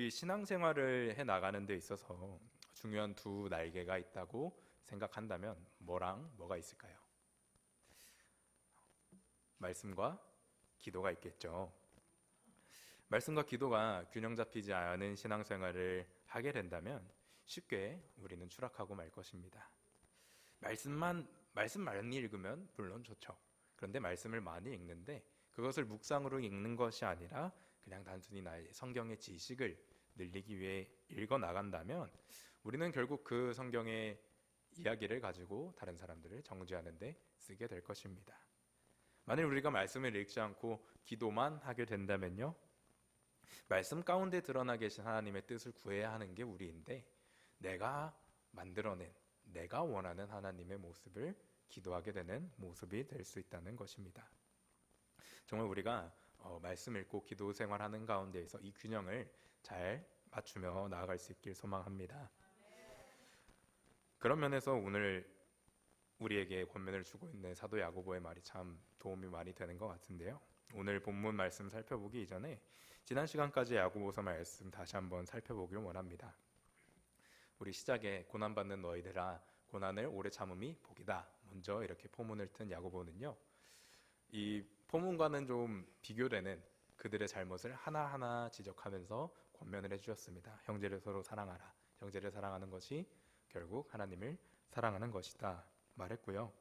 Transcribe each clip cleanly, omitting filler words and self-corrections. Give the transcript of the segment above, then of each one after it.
우리 신앙생활을 해 나가는 데 있어서 중요한 두 날개가 있다고 생각한다면 뭐랑 뭐가 있을까요? 말씀과 기도가 있겠죠. 말씀과 기도가 균형 잡히지 않은 신앙생활을 하게 된다면 쉽게 우리는 추락하고 말 것입니다. 말씀 많이 읽으면 물론 좋죠. 그런데 말씀을 많이 읽는데 그것을 묵상으로 읽는 것이 아니라 그냥 단순히 나의 성경의 지식을 늘리기 위해 읽어 나간다면 우리는 결국 그 성경의 이야기를 가지고 다른 사람들을 정죄하는 데 쓰게 될 것입니다. 만일 우리가 말씀을 읽지 않고 기도만 하게 된다면요, 말씀 가운데 드러나 계신 하나님의 뜻을 구해야 하는 게 우리인데 내가 만들어낸, 내가 원하는 하나님의 모습을 기도하게 되는 모습이 될 수 있다는 것입니다. 정말 우리가 말씀 읽고 기도 생활하는 가운데에서 이 균형을 잘 맞추며 나아갈 수 있길 소망합니다. 그런 면에서 오늘 우리에게 권면을 주고 있는 사도 야고보의 말이 참 도움이 많이 되는 것 같은데요. 오늘 본문 말씀 살펴보기 이전에 지난 시간까지 야고보서 말씀 다시 한번 살펴보길 원합니다. 우리 시작에 고난받는 너희들아 고난을 오래 참음이 복이다. 먼저 이렇게 포문을 튼 야고보는요, 이 포문과는 좀 비교되는 그들의 잘못을 하나하나 지적하면서 권면을 해주셨습니다. 형제를 서로 사랑하라. 형제를 사랑하는 것이 결국 하나님을 사랑하는 것이다 말했고요.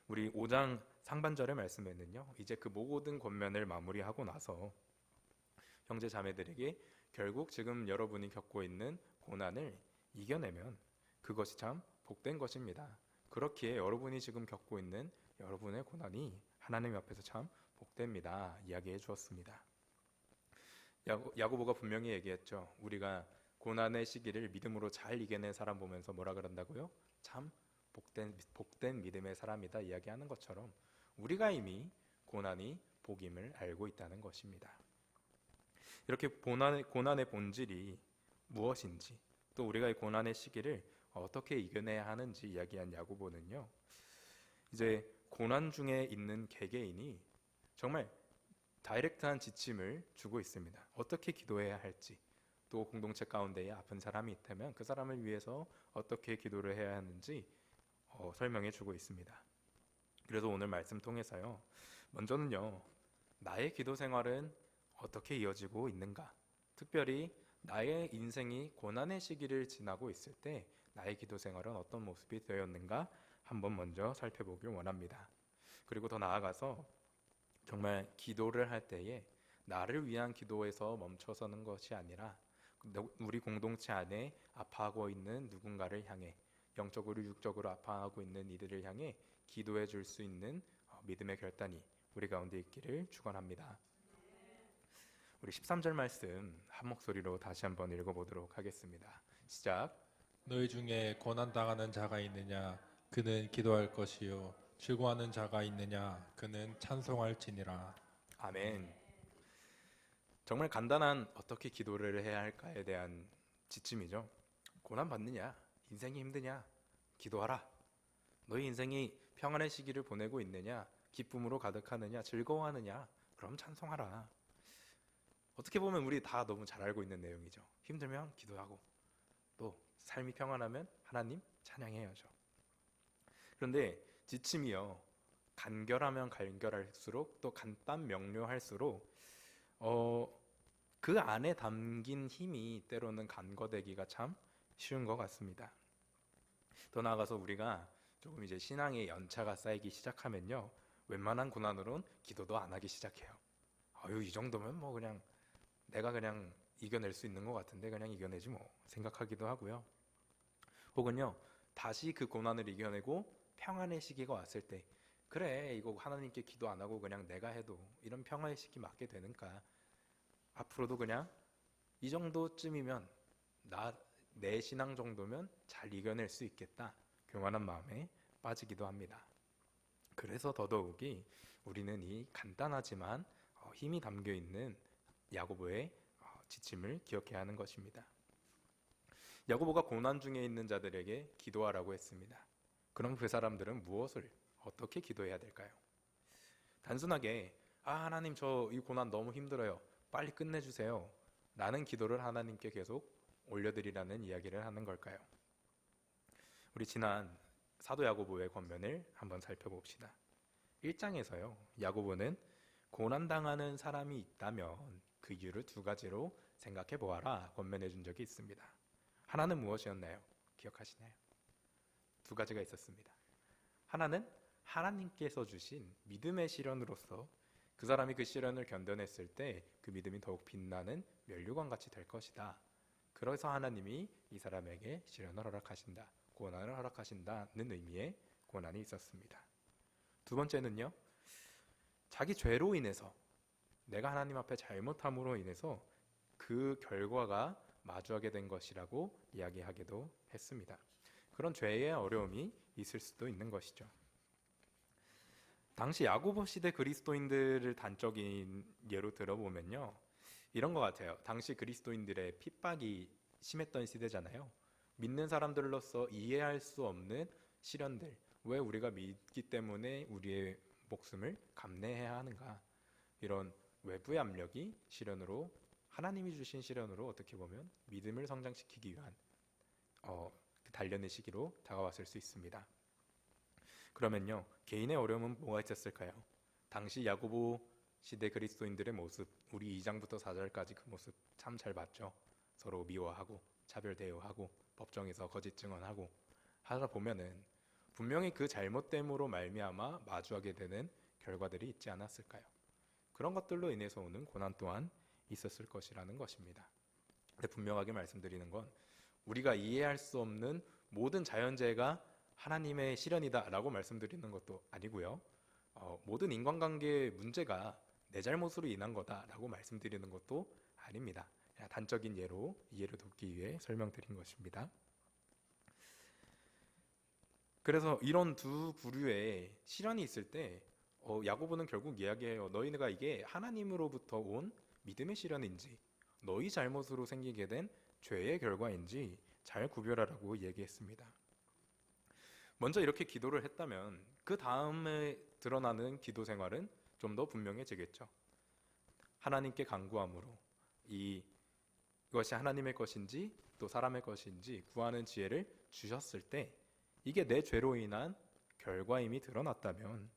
우리 5장 상반절의 말씀에는요, 이제 그 모든 권면을 마무리하고 나서 형제 자매들에게 결국 지금 여러분이 겪고 있는 고난을 이겨내면 그것이 참 복된 것입니다. 그렇기에 여러분이 지금 겪고 있는 여러분의 고난이 하나님 앞에서 참 복됩니다. 이야기해 주었습니다. 야고보가 분명히 얘기했죠. 우리가 고난의 시기를 믿음으로 잘 이겨낸 사람 보면서 뭐라 그런다고요? 참 복된 믿음의 사람이다 이야기하는 것처럼 우리가 이미 고난이 복임을 알고 있다는 것입니다. 이렇게 고난의 본질이 무엇인지, 또 우리가 이 고난의 시기를 어떻게 이겨내야 하는지 이야기한 야고보는요, 이제 고난 중에 있는 개개인이 정말 다이렉트한 지침을 주고 있습니다. 어떻게 기도해야 할지, 또 공동체 가운데에 아픈 사람이 있다면 그 사람을 위해서 어떻게 기도를 해야 하는지 설명해 주고 있습니다. 그래서 오늘 말씀 통해서요, 먼저는요, 나의 기도 생활은 어떻게 이어지고 있는가, 특별히 나의 인생이 고난의 시기를 지나고 있을 때 나의 기도 생활은 어떤 모습이 되었는가 한번 먼저 살펴보길 원합니다. 그리고 더 나아가서 정말 기도를 할 때에 나를 위한 기도에서 멈춰서는 것이 아니라 우리 공동체 안에 아파하고 있는 누군가를 향해, 영적으로 육적으로 아파하고 있는 이들을 향해 기도해 줄 수 있는 믿음의 결단이 우리 가운데 있기를 축원합니다. 우리 13절 말씀 한 목소리로 다시 한번 읽어보도록 하겠습니다. 시작. 너희 중에 고난당하는 자가 있느냐 그는 기도할 것이요 즐거워하는 자가 있느냐 그는 찬송할지니라. 아멘. 정말 간단한 어떻게 기도를 해야 할까에 대한 지침이죠. 고난 받느냐, 인생이 힘드냐, 기도하라. 너희 인생이 평안의 시기를 보내고 있느냐, 기쁨으로 가득하느냐, 즐거워하느냐, 그럼 찬송하라. 어떻게 보면 우리 다 너무 잘 알고 있는 내용이죠. 힘들면 기도하고 또 삶이 평안하면 하나님 찬양해야죠. 그런데 지침이요, 간결하면 간결할수록 또 간단 명료할수록 그 안에 담긴 힘이 때로는 간거되기가 참 쉬운 것 같습니다. 더 나아가서 우리가 조금 이제 신앙의 연차가 쌓이기 시작하면요, 웬만한 고난으로는 기도도 안 하기 시작해요. 이 정도면 뭐 그냥 내가 그냥 이겨낼 수 있는 것 같은데 그냥 이겨내지 뭐 생각하기도 하고요. 혹은요, 다시 그 고난을 이겨내고 평안의 시기가 왔을 때 그래 이거 하나님께 기도 안 하고 그냥 내가 해도 이런 평화의 시기 맞게 되는가, 앞으로도 그냥 이 정도쯤이면 내 신앙 정도면 잘 이겨낼 수 있겠다, 교만한 마음에 빠지기도 합니다. 그래서 더더욱이 우리는 이 간단하지만 힘이 담겨있는 야고보의 지침을 기억해야 하는 것입니다. 야고보가 고난 중에 있는 자들에게 기도하라고 했습니다. 그럼 그 사람들은 무엇을 어떻게 기도해야 될까요? 단순하게 하나님 저 이 고난 너무 힘들어요, 빨리 끝내주세요, 라는 기도를 하나님께 계속 올려드리라는 이야기를 하는 걸까요? 우리 지난 사도 야고보의 권면을 한번 살펴봅시다. 1장에서요, 야고보는 고난당하는 사람이 있다면 그 이유를 두 가지로 생각해 보아라 권면해 준 적이 있습니다. 하나는 무엇이었나요? 기억하시나요? 두 가지가 있었습니다. 하나는 하나님께서 주신 믿음의 시련으로서 그 사람이 그 시련을 견뎌냈을 때 그 믿음이 더욱 빛나는 면류관 같이 될 것이다. 그래서 하나님이 이 사람에게 시련을 허락하신다, 고난을 허락하신다는 의미의 고난이 있었습니다. 두 번째는요, 자기 죄로 인해서, 내가 하나님 앞에 잘못함으로 인해서 그 결과가 마주하게 된 것이라고 이야기하기도 했습니다. 그런 죄의 어려움이 있을 수도 있는 것이죠. 당시 야고보 시대 그리스도인들을 단적인 예로 들어보면요, 이런 것 같아요. 당시 그리스도인들의 핍박이 심했던 시대잖아요. 믿는 사람들로서 이해할 수 없는 시련들, 왜 우리가 믿기 때문에 우리의 목숨을 감내해야 하는가, 이런 외부의 압력이 시련으로, 하나님이 주신 시련으로 어떻게 보면 믿음을 성장시키기 위한 단련의 시기로 다가왔을 수 있습니다. 그러면요, 개인의 어려움은 뭐가 있었을까요? 당시 야고보 시대 그리스도인들의 모습, 우리 2장부터 4절까지 그 모습 참 잘 봤죠. 서로 미워하고 차별 대우하고 법정에서 거짓 증언하고 하다 보면은 분명히 그 잘못됨으로 말미암아 마주하게 되는 결과들이 있지 않았을까요? 그런 것들로 인해서 오는 고난 또한 있었을 것이라는 것입니다. 근데 분명하게 말씀드리는 건, 우리가 이해할 수 없는 모든 자연재해가 하나님의 시련이다라고 말씀드리는 것도 아니고요. 모든 인간관계의 문제가 내 잘못으로 인한 거다라고 말씀드리는 것도 아닙니다. 단적인 예로 이해를 돕기 위해 설명드린 것입니다. 그래서 이런 두 부류의 시련이 있을 때 야고보는 결국 이야기해요. 너희가 이게 하나님으로부터 온 믿음의 시련인지 너희 잘못으로 생기게 된 죄의 결과인지 잘 구별하라고 얘기했습니다. 먼저 이렇게 기도를 했다면 그 다음에 드러나는 기도 생활은 좀 더 분명해지겠죠. 하나님께 간구함으로 이것이 하나님의 것인지 또 사람의 것인지 구하는 지혜를 주셨을 때, 이게 내 죄로 인한 결과임이 드러났다면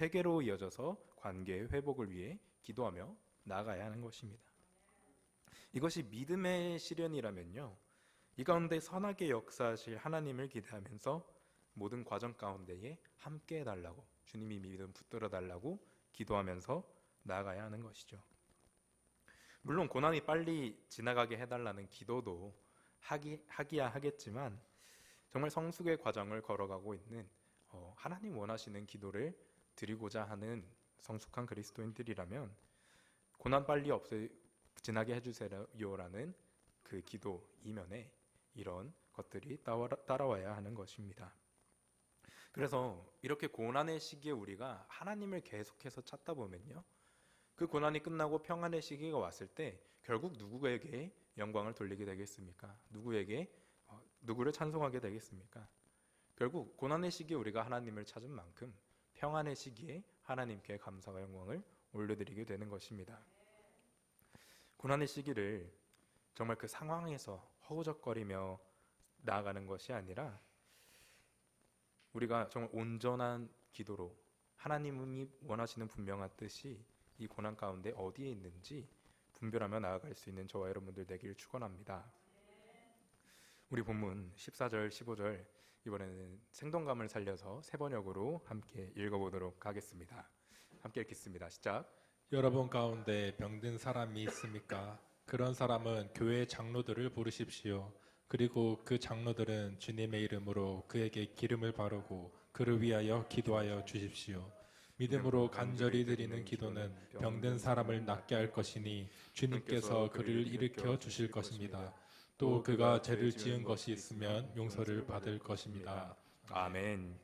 회개로 이어져서 관계의 회복을 위해 기도하며 나아가야 하는 것입니다. 이것이 믿음의 시련이라면요, 이 가운데 선하게 역사하실 하나님을 기대하면서 모든 과정 가운데에 함께 해달라고, 주님이 믿음 붙들어 달라고 기도하면서 나아가야 하는 것이죠. 물론 고난이 빨리 지나가게 해달라는 기도도 하기야 하겠지만, 정말 성숙의 과정을 걸어가고 있는 하나님 원하시는 기도를 드리고자 하는 성숙한 그리스도인들이라면 고난 빨리 지나게 해주세요라는 그 기도 이면에 이런 것들이 따라와야 하는 것입니다. 그래서 이렇게 고난의 시기에 우리가 하나님을 계속해서 찾다 보면요, 그 고난이 끝나고 평안의 시기가 왔을 때 결국 누구에게 영광을 돌리게 되겠습니까? 누구를 찬송하게 되겠습니까? 결국 고난의 시기에 우리가 하나님을 찾은 만큼 평안의 시기에 하나님께 감사와 영광을 올려드리게 되는 것입니다. 고난의 시기를 정말 그 상황에서 허우적거리며 나아가는 것이 아니라 우리가 정말 온전한 기도로 하나님이 원하시는 분명한 뜻이 이 고난 가운데 어디에 있는지 분별하며 나아갈 수 있는 저와 여러분들 되기를 축원합니다. 우리 본문 14절, 15절 이번에는 생동감을 살려서 세 번역으로 함께 읽어보도록 하겠습니다. 함께 읽겠습니다. 시작. 여러분 가운데 병든 사람이 있습니까? 그런 사람은 교회 장로들을 부르십시오. 그리고 그 장로들은 주님의 이름으로 그에게 기름을 바르고 그를 위하여 기도하여 주십시오. 믿음으로 간절히 드리는 기도는 병든 사람을 낫게 할 것이니 주님께서 그를 일으켜 주실 것입니다. 또 그가 죄를 지은 것이 있으면 용서를 받을 것입니다. 아멘.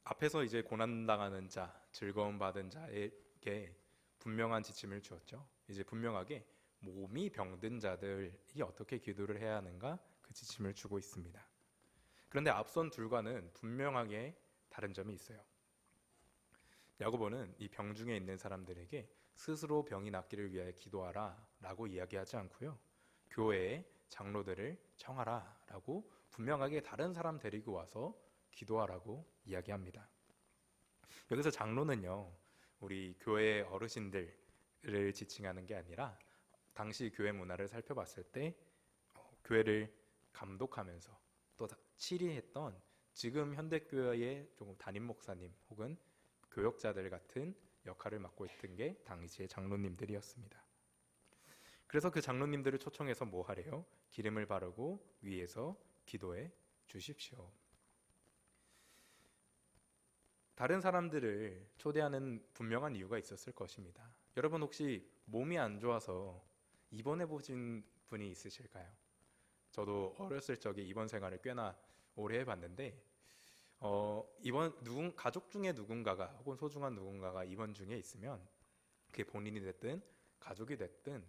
앞에서 이제 고난당하는 자, 즐거움 받은 자에게 분명한 지침을 주었죠. 이제 분명하게 몸이 병든 자들이 어떻게 기도를 해야 하는가, 그 지침을 주고 있습니다. 그런데 앞선 둘과는 분명하게 다른 점이 있어요. 야고보는 이 병중에 있는 사람들에게 스스로 병이 낫기를 위하여 기도하라 라고 이야기하지 않고요. 교회에 장로들을 청하라 라고 분명하게 다른 사람 데리고 와서 기도하라고 이야기합니다. 여기서 장로는요, 우리 교회 어르신들을 지칭하는 게 아니라 당시 교회 문화를 살펴봤을 때 교회를 감독하면서 또 치리했던 지금 현대교회의 조금 담임 목사님 혹은 교역자들 같은 역할을 맡고 있던 게 당시의 장로님들이었습니다. 그래서 그 장로님들을 초청해서 뭐 하래요? 기름을 바르고 위에서 기도해 주십시오. 다른 사람들을 초대하는 분명한 이유가 있었을 것입니다. 여러분 혹시 몸이 안 좋아서 입원해 보신 분이 있으실까요? 저도 어렸을 적에 입원 생활을 꽤나 오래 해봤는데 가족 중에 누군가가 혹은 소중한 누군가가 입원 중에 있으면 그게 본인이 됐든 가족이 됐든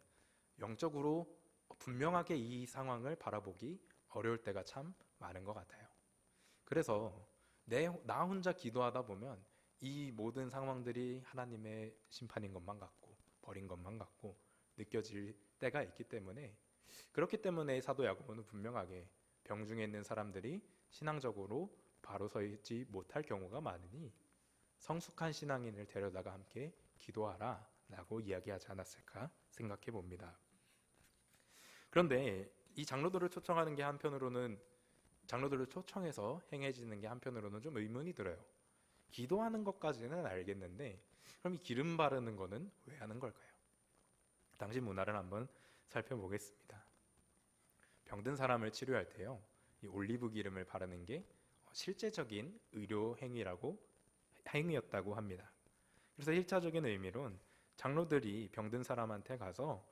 영적으로 분명하게 이 상황을 바라보기 어려울 때가 참 많은 것 같아요. 그래서 나 혼자 기도하다 보면 이 모든 상황들이 하나님의 심판인 것만 같고 버린 것만 같고 느껴질 때가 있기 때문에, 그렇기 때문에 사도 야고보는 분명하게 병중에 있는 사람들이 신앙적으로 바로 서지 못할 경우가 많으니 성숙한 신앙인을 데려다가 함께 기도하라 라고 이야기하지 않았을까 생각해 봅니다. 그런데 이 장로들을 초청하는 게 한편으로는, 장로들을 초청해서 행해지는 게 한편으로는 좀 의문이 들어요. 기도하는 것까지는 알겠는데 그럼 이 기름 바르는 거는 왜 하는 걸까요? 당시 문화를 한번 살펴보겠습니다. 병든 사람을 치료할 때요, 이 올리브 기름을 바르는 게 실제적인 의료 행위였다고 합니다. 그래서 1차적인 의미론 장로들이 병든 사람한테 가서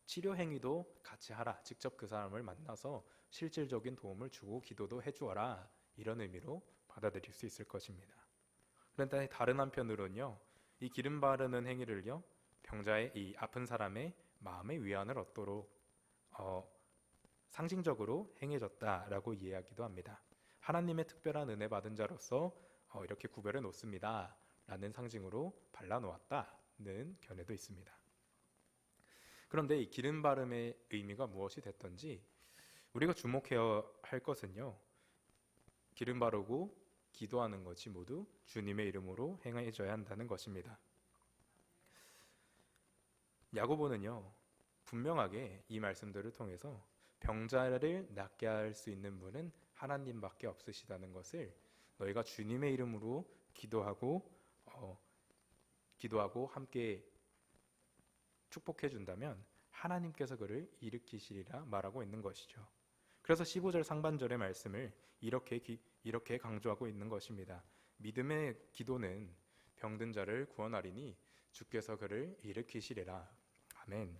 치료 행위도 같이 하라, 직접 그 사람을 만나서 실질적인 도움을 주고 기도도 해주어라, 이런 의미로 받아들일 수 있을 것입니다. 그런데 다른 한편으로는요, 이 기름 바르는 행위를요, 병자의, 이 아픈 사람의 마음의 위안을 얻도록 상징적으로 행해졌다라고 이해하기도 합니다. 하나님의 특별한 은혜 받은 자로서 이렇게 구별해 놓습니다 라는 상징으로 발라놓았다는 견해도 있습니다. 그런데 이 기름 바름의 의미가 무엇이 됐든지 우리가 주목해야 할 것은요, 기름 바르고 기도하는 것이 모두 주님의 이름으로 행해져야 한다는 것입니다. 야고보는요, 분명하게 이 말씀들을 통해서 병자를 낫게 할 수 있는 분은 하나님밖에 없으시다는 것을, 너희가 주님의 이름으로 기도하고 함께 축복해 준다면 하나님께서 그를 일으키시리라 말하고 있는 것이죠. 그래서 15절 상반절의 말씀을 이렇게 강조하고 있는 것입니다. 믿음의 기도는 병든 자를 구원하리니 주께서 그를 일으키시리라. 아멘.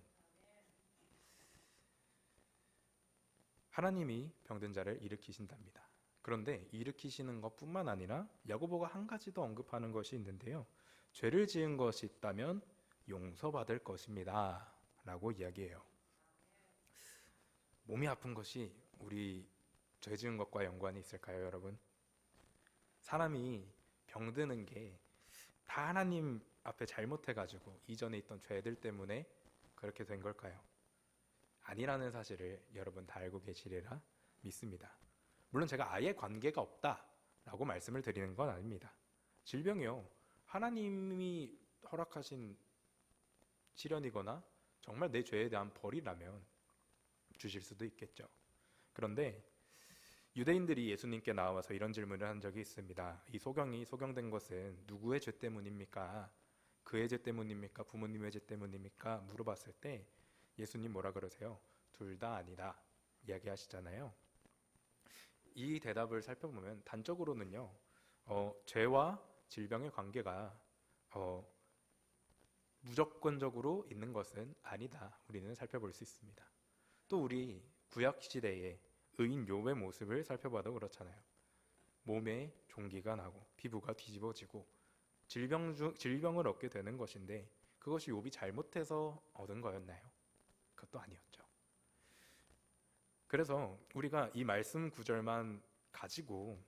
하나님이 병든 자를 일으키신답니다. 그런데 일으키시는 것뿐만 아니라 야고보가 한 가지 더 언급하는 것이 있는데요, 죄를 지은 것이 있다면 용서받을 것입니다 라고 이야기해요. 몸이 아픈 것이 우리 죄 지은 것과 연관이 있을까요, 여러분? 사람이 병드는 게 다 하나님 앞에 잘못해가지고 이전에 있던 죄들 때문에 그렇게 된 걸까요? 아니라는 사실을 여러분 다 알고 계시리라 믿습니다. 물론 제가 아예 관계가 없다라고 말씀을 드리는 건 아닙니다. 질병이요, 하나님이 허락하신 시련이거나 정말 내 죄에 대한 벌이라면 주실 수도 있겠죠. 그런데 유대인들이 예수님께 나와서 이런 질문을 한 적이 있습니다. 이 소경이 소경된 것은 누구의 죄 때문입니까? 그의 죄 때문입니까? 부모님의 죄 때문입니까? 물어봤을 때 예수님 뭐라 그러세요? 둘 다 아니다 이야기하시잖아요. 이 대답을 살펴보면 단적으로는요, 죄와 질병의 관계가 무조건적으로 있는 것은 아니다, 우리는 살펴볼 수 있습니다. 또 우리 구약 시대의 의인 욥의 모습을 살펴봐도 그렇잖아요. 몸에 종기가 나고 피부가 뒤집어지고 질병을 얻게 되는 것인데 그것이 욥이 잘못해서 얻은 거였나요? 그것도 아니었죠. 그래서 우리가 이 말씀 구절만 가지고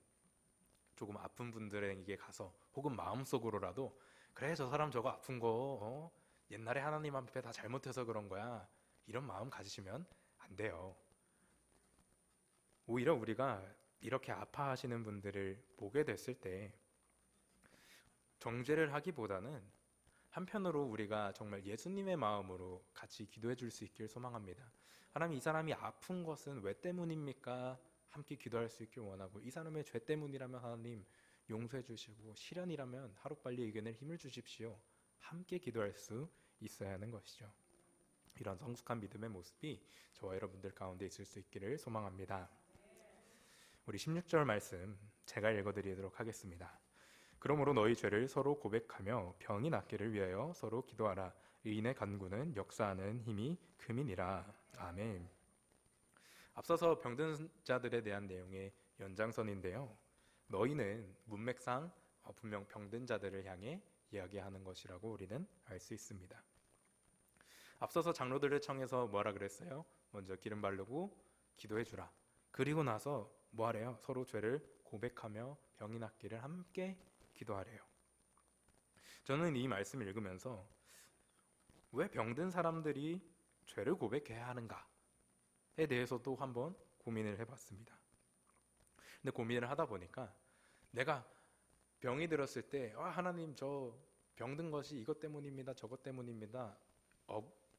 조금 아픈 분들에게 가서 혹은 마음속으로라도 그래 저 사람 저거 아픈 거 옛날에 하나님 앞에 다 잘못해서 그런 거야. 이런 마음 가지시면 안 돼요. 오히려 우리가 이렇게 아파하시는 분들을 보게 됐을 때 정죄를 하기보다는 한편으로 우리가 정말 예수님의 마음으로 같이 기도해 줄 수 있길 소망합니다. 하나님, 이 사람이 아픈 것은 왜 때문입니까? 함께 기도할 수 있길 원하고, 이 사람의 죄 때문이라면 하나님 용서해 주시고, 시련이라면 하루빨리 이겨낼 힘을 주십시오. 함께 기도할 수 있어야 하는 것이죠. 이런 성숙한 믿음의 모습이 저와 여러분들 가운데 있을 수 있기를 소망합니다. 우리 16절 말씀 제가 읽어드리도록 하겠습니다. 그러므로 너희 죄를 서로 고백하며 병이 낫기를 위하여 서로 기도하라. 의인의 간구는 역사하는 힘이 금이니라. 아멘. 앞서서 병든 자들에 대한 내용의 연장선인데요. 너희는 문맥상 분명 병든 자들을 향해 이야기하는 것이라고 우리는 알 수 있습니다. 앞서서 장로들을 청해서 뭐라 그랬어요? 먼저 기름 바르고 기도해 주라. 그리고 나서 뭐 하래요? 서로 죄를 고백하며 병이 낫기를 함께 기도하래요. 저는 이 말씀을 읽으면서 왜 병든 사람들이 죄를 고백해야 하는가에 대해서도 한번 고민을 해봤습니다. 근데 고민을 하다 보니까 내가 병이 들었을 때 하나님, 저 병든 것이 이것 때문입니다, 저것 때문입니다,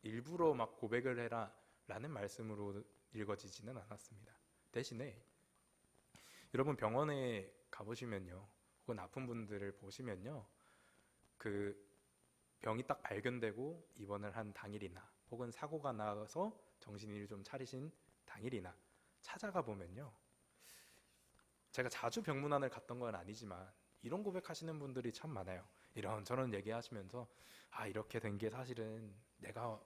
일부러 막 고백을 해라 라는 말씀으로 읽어지지는 않았습니다. 대신에 여러분, 병원에 가보시면요, 혹은 아픈 분들을 보시면요, 그 병이 딱 발견되고 입원을 한 당일이나 혹은 사고가 나서 정신을 좀 차리신 당일이나 찾아가 보면요, 제가 자주 병문안을 갔던 건 아니지만 이런 고백하시는 분들이 참 많아요. 이런저런 얘기하시면서 이렇게 된 게 사실은 내가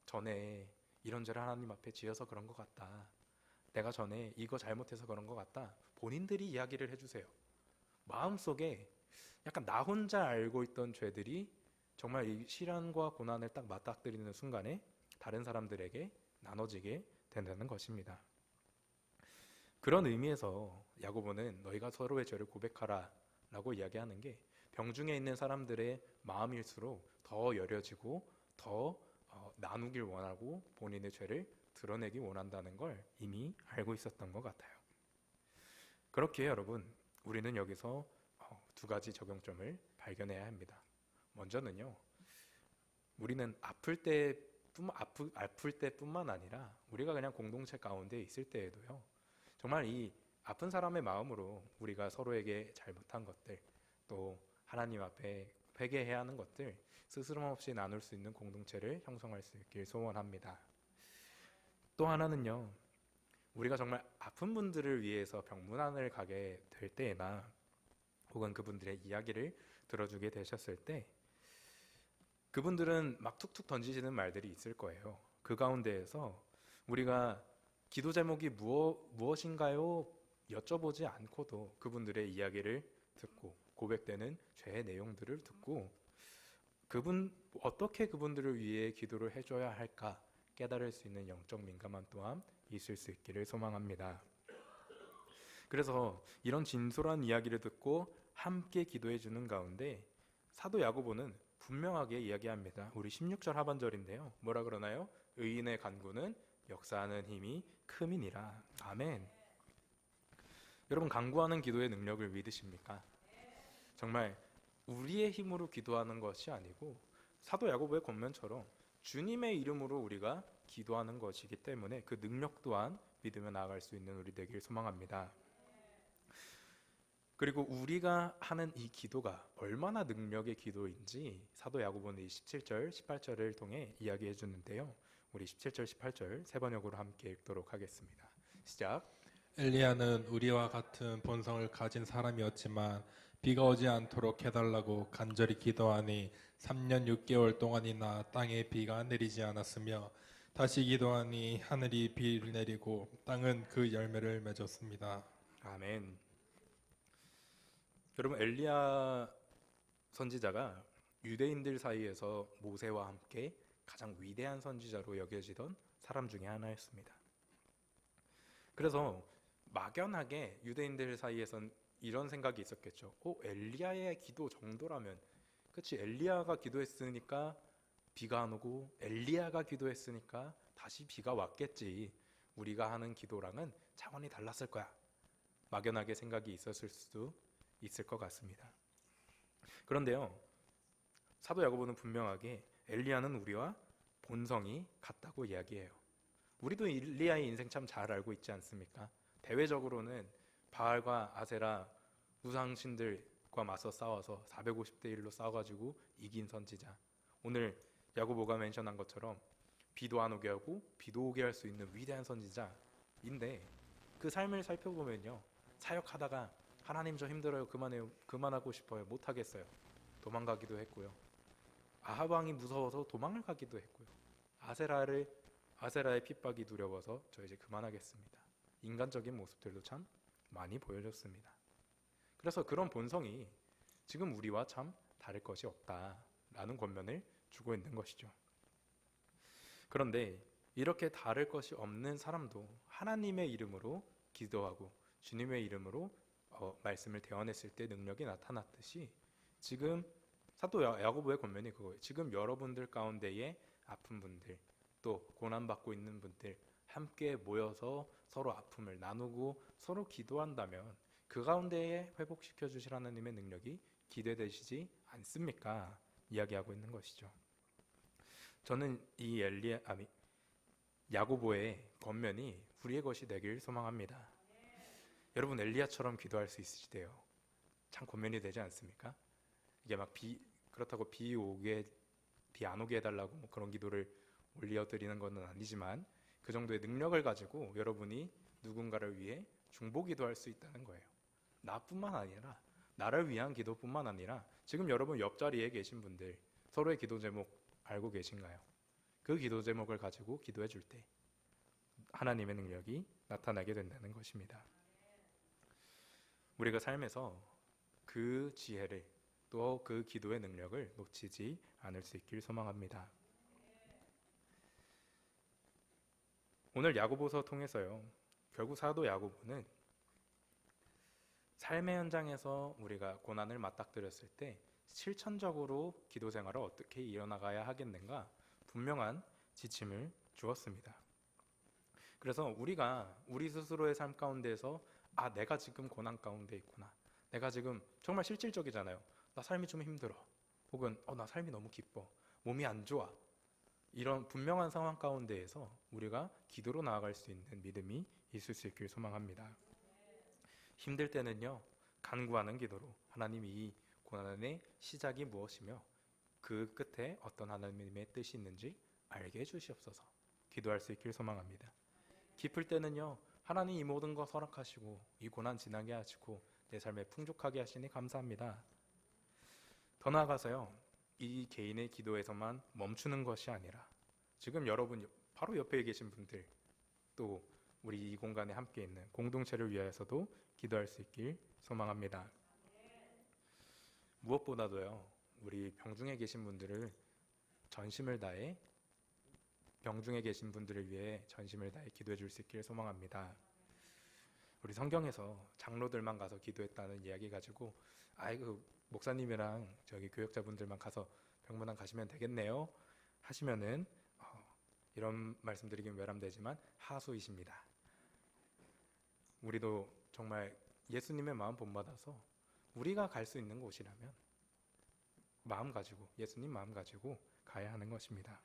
전에 이런 죄를 하나님 앞에 지어서 그런 것 같다, 내가 전에 이거 잘못해서 그런 것 같다, 본인들이 이야기를 해주세요. 마음속에 약간 나 혼자 알고 있던 죄들이 정말 이 시련과 고난을 딱 맞닥뜨리는 순간에 다른 사람들에게 나눠지게 된다는 것입니다. 그런 의미에서 야고보는 너희가 서로의 죄를 고백하라 라고 이야기하는 게 병중에 있는 사람들의 마음일수록 더 여려지고 더 나누길 원하고 본인의 죄를 드러내기 원한다는 걸 이미 알고 있었던 것 같아요. 그렇기에 여러분, 우리는 여기서 두 가지 적용점을 발견해야 합니다. 먼저는요, 우리는 아플 때뿐만 아니라 우리가 그냥 공동체 가운데 있을 때에도요, 정말 이 아픈 사람의 마음으로 우리가 서로에게 잘못한 것들, 또 하나님 앞에 회개해야 하는 것들 스스럼 없이 나눌 수 있는 공동체를 형성할 수 있길 소원합니다. 또 하나는요, 우리가 정말 아픈 분들을 위해서 병문안을 가게 될 때나 혹은 그분들의 이야기를 들어주게 되셨을 때 그분들은 막 툭툭 던지시는 말들이 있을 거예요. 그 가운데에서 우리가 기도 제목이 무엇인가요? 여쭤보지 않고도 그분들의 이야기를 듣고 고백되는 죄의 내용들을 듣고 어떻게 그분들을 위해 기도를 해줘야 할까 깨달을 수 있는 영적 민감함 또한 있을 수 있기를 소망합니다. 그래서 이런 진솔한 이야기를 듣고 함께 기도해 주는 가운데 사도 야고보는 분명하게 이야기합니다. 우리 16절 하반절인데요, 뭐라 그러나요? 의인의 간구는 역사하는 힘이 큼이니라. 아멘. 여러분, 간구하는 기도의 능력을 믿으십니까? 정말 우리의 힘으로 기도하는 것이 아니고 사도 야고보의 권면처럼 주님의 이름으로 우리가 기도하는 것이기 때문에 그 능력 또한 믿으며 나아갈 수 있는 우리 되길 소망합니다. 그리고 우리가 하는 이 기도가 얼마나 능력의 기도인지 사도 야고보는 이 17절, 18절을 통해 이야기해 주는데요. 우리 17절, 18절 세 번역으로 함께 읽도록 하겠습니다. 시작. 엘리야는 우리와 같은 본성을 가진 사람이었지만 비가 오지 않도록 해달라고 간절히 기도하니 3년 6개월 동안이나 땅에 비가 내리지 않았으며 다시 기도하니 하늘이 비를 내리고 땅은 그 열매를 맺었습니다. 아멘. 여러분, 엘리야 선지자가 유대인들 사이에서 모세와 함께 가장 위대한 선지자로 여겨지던 사람 중에 하나였습니다. 그래서 막연하게 유대인들 사이에선 이런 생각이 있었겠죠. 엘리야의 기도 정도라면, 그치, 엘리야가 기도했으니까 비가 안 오고 엘리야가 기도했으니까 다시 비가 왔겠지. 우리가 하는 기도랑은 차원이 달랐을 거야. 막연하게 생각이 있었을 수도 있을 것 같습니다. 그런데요, 사도 야고보는 분명하게 엘리야는 우리와 본성이 같다고 이야기해요. 우리도 엘리야의 인생 참 잘 알고 있지 않습니까? 대외적으로는 바알과 아세라 우상신들과 맞서 싸워서 450대 1로 싸워가지고 이긴 선지자. 오늘 야고보가 멘션한 것처럼 비도 안 오게 하고 비도 오게 할 수 있는 위대한 선지자인데, 그 삶을 살펴보면요, 사역하다가 하나님 저 힘들어요, 그만해요, 그만하고 싶어요, 못하겠어요, 도망가기도 했고요. 아합 왕이 무서워서 도망을 가기도 했고요. 아세라의 핍박이 두려워서 저 이제 그만하겠습니다. 인간적인 모습들도 참 많이 보여줬습니다. 그래서 그런 본성이 지금 우리와 참 다를 것이 없다라는 권면을 주고 있는 것이죠. 그런데 이렇게 다를 것이 없는 사람도 하나님의 이름으로 기도하고 주님의 이름으로 말씀을 대언했을 때 능력이 나타났듯이, 지금 사도 야고보의 권면이 그거예요. 지금 여러분들 가운데에 아픈 분들, 또 고난받고 있는 분들 함께 모여서 서로 아픔을 나누고 서로 기도한다면 그 가운데에 회복시켜 주실 하나님의 능력이 기대되시지 않습니까? 이야기하고 있는 것이죠. 저는 이 야고보의 권면이 우리의 것이 되길 소망합니다. 여러분, 엘리야처럼 기도할 수 있으시대요. 참 권면이 되지 않습니까? 이게 막 그렇다고 비 안 오게 해달라고 뭐 그런 기도를 올려드리는 것은 아니지만, 그 정도의 능력을 가지고 여러분이 누군가를 위해 중보기도할 수 있다는 거예요. 나뿐만 아니라, 나를 위한 기도뿐만 아니라 지금 여러분 옆자리에 계신 분들 서로의 기도 제목 알고 계신가요? 그 기도 제목을 가지고 기도해 줄 때 하나님의 능력이 나타나게 된다는 것입니다. 우리가 삶에서 그 지혜를, 또 그 기도의 능력을 놓치지 않을 수 있길 소망합니다. 오늘 야고보서 통해서요, 결국 사도 야고보는 삶의 현장에서 우리가 고난을 맞닥뜨렸을 때 실천적으로 기도 생활을 어떻게 이어나가야 하겠는가 분명한 지침을 주었습니다. 그래서 우리가 우리 스스로의 삶 가운데에서 내가 지금 고난 가운데 있구나, 내가 지금 정말 실질적이잖아요, 나 삶이 좀 힘들어, 혹은 나 삶이 너무 기뻐, 몸이 안 좋아, 이런 분명한 상황 가운데에서 우리가 기도로 나아갈 수 있는 믿음이 있을 수 있길 소망합니다. 힘들 때는요, 간구하는 기도로 하나님, 이 고난의 시작이 무엇이며 그 끝에 어떤 하나님의 뜻이 있는지 알게 해주시옵소서 기도할 수 있길 소망합니다. 기쁠 때는요, 하나님 이 모든 거 허락하시고 이 고난 지나게 하시고 내 삶에 풍족하게 하시니 감사합니다. 더 나아가서요, 이 개인의 기도에서만 멈추는 것이 아니라 지금 여러분 바로 옆에 계신 분들, 또 우리 이 공간에 함께 있는 공동체를 위하여서도 기도할 수 있길 소망합니다. 무엇보다도요, 우리 병중에 계신 분들을 전심을 다해, 병중에 계신 분들을 위해 전심을 다해 기도해 줄 수 있길 소망합니다. 우리 성경에서 장로들만 가서 기도했다는 이야기 가지고 목사님이랑 저기 교역자분들만 가서 병문안 가시면 되겠네요 하시면은 이런 말씀드리긴 외람되지만 하수이십니다. 우리도 정말 예수님의 마음 본받아서 우리가 갈 수 있는 곳이라면 마음 가지고, 예수님 마음 가지고 가야 하는 것입니다.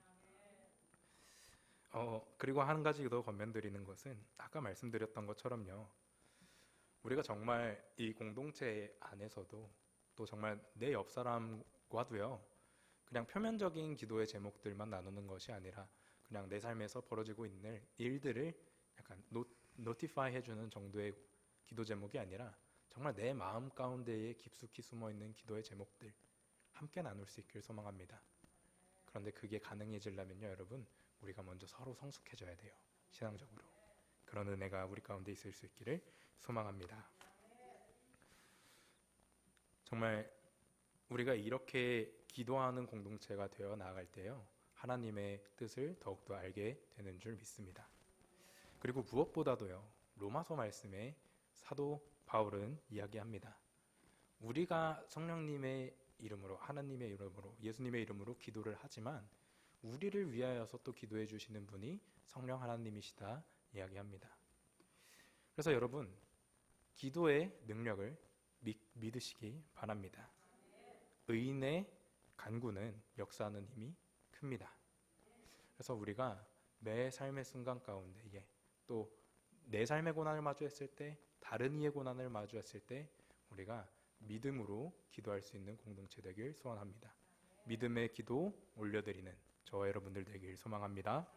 그리고 한 가지 더 권면드리는 것은 아까 말씀드렸던 것처럼요, 우리가 정말 이 공동체 안에서도 또 정말 내 옆 사람과도요, 그냥 표면적인 기도의 제목들만 나누는 것이 아니라 그냥 내 삶에서 벌어지고 있는 일들을 약간 노티파이 해주는 정도의 기도 제목이 아니라 정말 내 마음 가운데에 깊숙이 숨어있는 기도의 제목들 함께 나눌 수 있길 소망합니다. 그런데 그게 가능해지려면요, 여러분, 우리가 먼저 서로 성숙해져야 돼요. 신앙적으로. 그런 은혜가 우리 가운데 있을 수 있기를 소망합니다. 정말 우리가 이렇게 기도하는 공동체가 되어 나아갈 때요, 하나님의 뜻을 더욱더 알게 되는 줄 믿습니다. 그리고 무엇보다도요, 로마서 말씀에 사도 바울은 이야기합니다. 우리가 성령님의 이름으로, 하나님의 이름으로, 예수님의 이름으로 기도를 하지만 우리를 위하여서 또 기도해 주시는 분이 성령 하나님이시다 이야기합니다. 그래서 여러분, 기도의 능력을 믿으시기 바랍니다. 의인의 간구는 역사하는 힘이 큽니다. 그래서 우리가 매 삶의 순간 가운데에 또 내 삶의 고난을 마주했을 때, 다른 이의 고난을 마주했을 때 우리가 믿음으로 기도할 수 있는 공동체 되길 소원합니다. 믿음의 기도 올려드리는 저와 여러분들 되길 소망합니다.